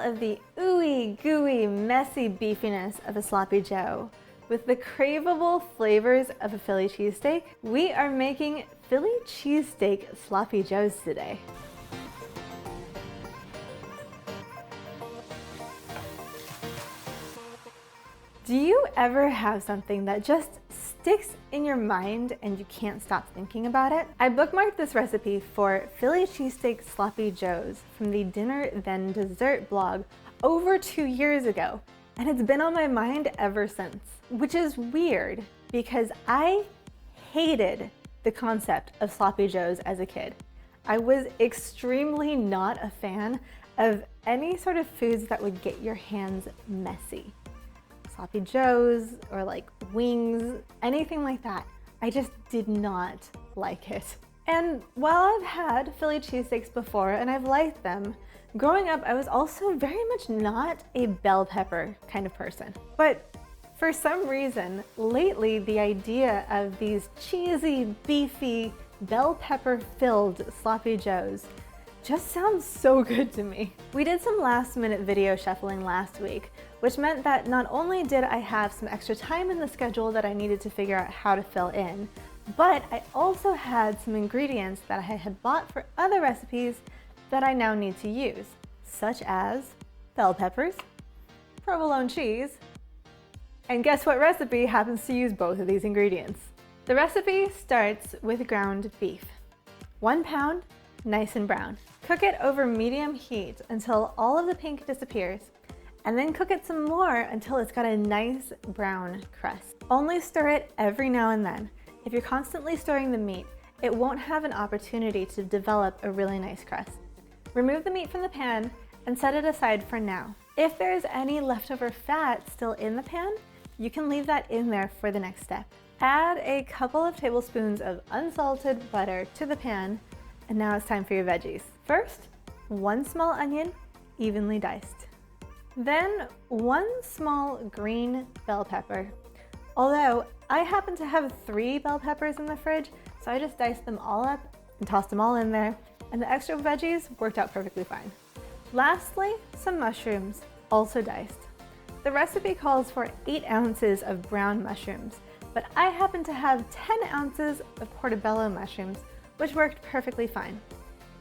of the ooey, gooey, messy beefiness of a sloppy joe with the craveable flavors of a Philly cheesesteak, we are making Philly cheesesteak sloppy joes today. Do you ever have something that just sticks in your mind and you can't stop thinking about it? I bookmarked this recipe for Philly cheesesteak sloppy joes from the Dinner Then Dessert blog over 2 years ago, and it's been on my mind ever since, which is weird because I hated the concept of sloppy joes as a kid. I was extremely not a fan of any sort of foods that would get your hands messy. Sloppy joes or like wings, anything like that. I just did not like it. And while I've had Philly cheesesteaks before and I've liked them, growing up I was also very much not a bell pepper kind of person. But for some reason, lately the idea of these cheesy, beefy, bell pepper filled sloppy joes just sounds so good to me. We did some last minute video shuffling last week, which meant that not only did I have some extra time in the schedule that I needed to figure out how to fill in, but I also had some ingredients that I had bought for other recipes that I now need to use, such as bell peppers, provolone cheese, and guess what recipe happens to use both of these ingredients? The recipe starts with ground beef. 1 pound, nice and brown. Cook it over medium heat until all of the pink disappears, and then cook it some more until it's got a nice brown crust. Only stir it every now and then. If you're constantly stirring the meat, it won't have an opportunity to develop a really nice crust. Remove the meat from the pan and set it aside for now. If there's any leftover fat still in the pan, you can leave that in there for the next step. Add a couple of tablespoons of unsalted butter to the pan, and now it's time for your veggies. First, 1 small onion, evenly diced. Then 1 small green bell pepper. Although I happen to have 3 bell peppers in the fridge, so I just diced them all up and tossed them all in there, and the extra veggies worked out perfectly fine. Lastly, some mushrooms, also diced. The recipe calls for 8 ounces of brown mushrooms, but I happen to have 10 ounces of portobello mushrooms, which worked perfectly fine.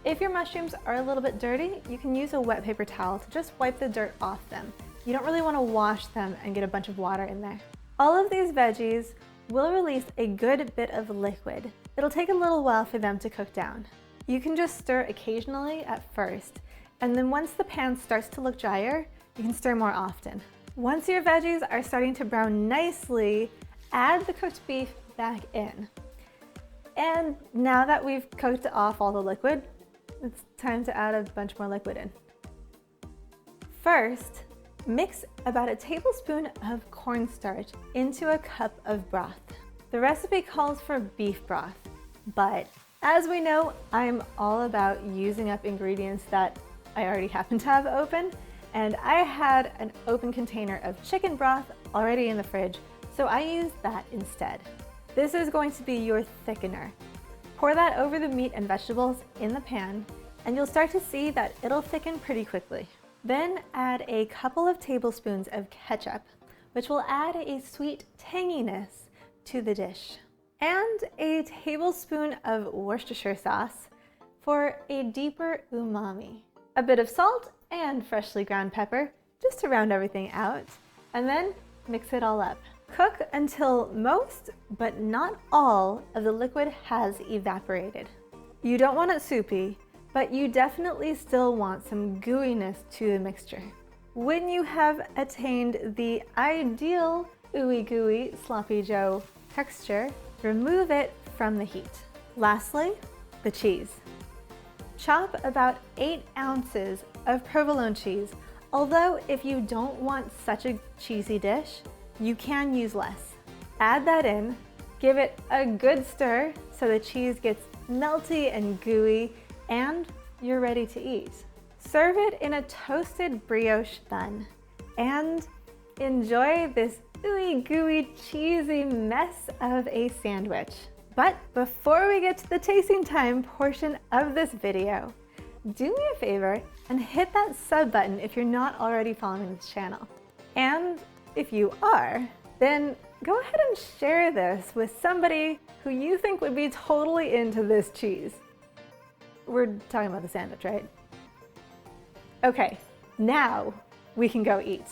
If your mushrooms are a little bit dirty, you can use a wet paper towel to just wipe the dirt off them. You don't really want to wash them and get a bunch of water in there. All of these veggies will release a good bit of liquid. It'll take a little while for them to cook down. You can just stir occasionally at first, and then once the pan starts to look drier, you can stir more often. Once your veggies are starting to brown nicely, add the cooked beef back in. And now that we've cooked off all the liquid, it's time to add a bunch more liquid in. First, mix about a tablespoon of cornstarch into a cup of broth. The recipe calls for beef broth, but as we know, I'm all about using up ingredients that I already happen to have open, and I had an open container of chicken broth already in the fridge, so I used that instead. This is going to be your thickener. Pour that over the meat and vegetables in the pan, and you'll start to see that it'll thicken pretty quickly. Then add a couple of tablespoons of ketchup, which will add a sweet tanginess to the dish, and a tablespoon of Worcestershire sauce for a deeper umami. A bit of salt and freshly ground pepper, just to round everything out, and then mix it all up. Cook until most, but not all, of the liquid has evaporated. You don't want it soupy, but you definitely still want some gooiness to the mixture. When you have attained the ideal ooey gooey sloppy joe texture, remove it from the heat. Lastly, the cheese. Chop about 8 ounces of provolone cheese, although if you don't want such a cheesy dish, you can use less. Add that in, give it a good stir so the cheese gets melty and gooey, and you're ready to eat. Serve it in a toasted brioche bun, and enjoy this ooey gooey cheesy mess of a sandwich. But before we get to the tasting time portion of this video, do me a favor and hit that sub button if you're not already following this channel. And if you are, then go ahead and share this with somebody who you think would be totally into this cheese. We're talking about the sandwich, right? Okay, now we can go eat.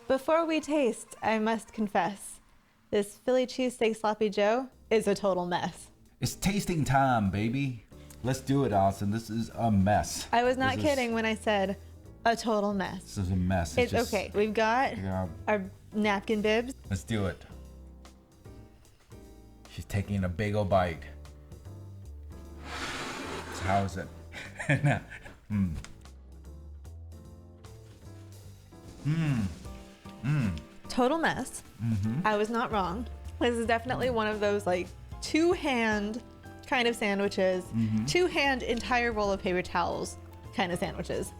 Before we taste, I must confess, this Philly cheesesteak sloppy Joe is a total mess. It's tasting time, baby. Let's do it, Allison. This is a mess. I was not kidding when I said a total mess. This is a mess. It's just, okay. We've got our napkin bibs. Let's do it. She's taking a big ol' bite. So how is it? Total mess. I was not wrong. This is definitely one of those like two-hand kind of sandwiches, two-hand entire roll of paper towels kind of sandwiches.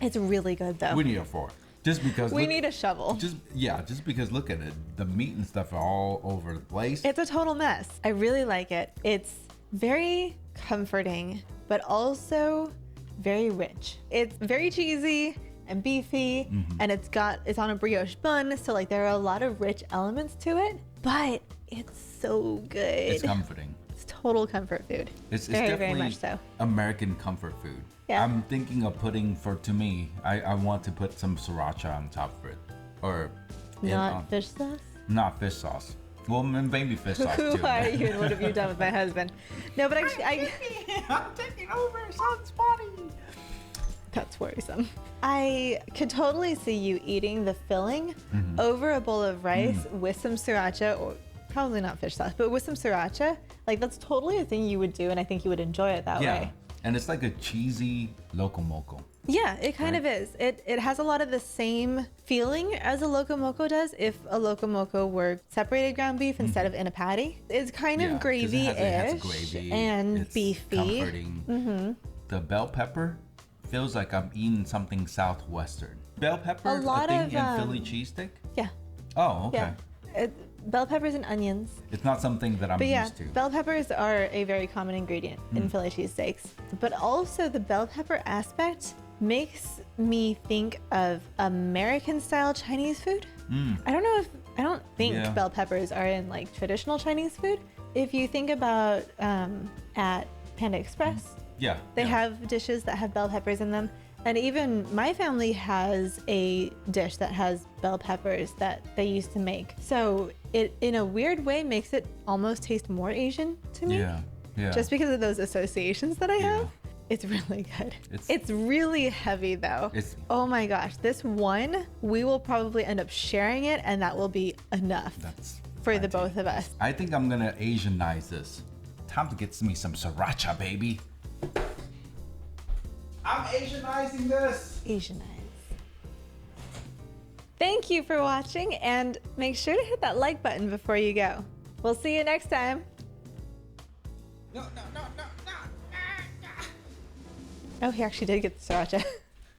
It's really good though. We need a fork. Just because we need a shovel. Just because look at it. The meat and stuff are all over the place. It's a total mess. I really like it. It's very comforting, but also very rich. It's very cheesy and beefy, and it's on a brioche bun, so like there are a lot of rich elements to it, but it's so good. It's comforting. It's total comfort food. It's very, definitely very much so. American comfort food. Yeah. I'm thinking of putting, I want to put some sriracha on top of it. Or fish sauce? Not fish sauce. Well, maybe fish sauce too. Who are you and what have you done with my husband? No, but actually I'm taking over son's body. That's worrisome. I could totally see you eating the filling over a bowl of rice with some sriracha, or probably not fish sauce, but with some sriracha. Like that's totally a thing you would do, and I think you would enjoy it that way. And it's like a cheesy loco moco. Yeah, it kind of is. It has a lot of the same feeling as a loco moco does if a loco moco were separated ground beef instead of in a patty. It's kind of gravy-ish and it's beefy. Comforting. The bell pepper feels like I'm eating something southwestern. Bell pepper, a thing in Philly cheesesteak? Yeah. Oh, okay. Yeah. Bell peppers and onions. It's not something that I'm used to. Bell peppers are a very common ingredient in Philly cheesesteaks. But also the bell pepper aspect makes me think of American-style Chinese food. I don't think bell peppers are in like traditional Chinese food. If you think about at Panda Express, they have dishes that have bell peppers in them. And even my family has a dish that has bell peppers that they used to make. So it, in a weird way, makes it almost taste more Asian to me. Yeah. Just because of those associations that I have. It's really good. It's really heavy though. Oh my gosh, this one, we will probably end up sharing it and that will be enough for the both of us. I think I'm gonna Asianize this. Time to get me some sriracha, baby. I'm Asianizing this. Asianize. Thank you for watching and make sure to hit that like button before you go. We'll see you next time. No. Oh, he actually did get the sriracha.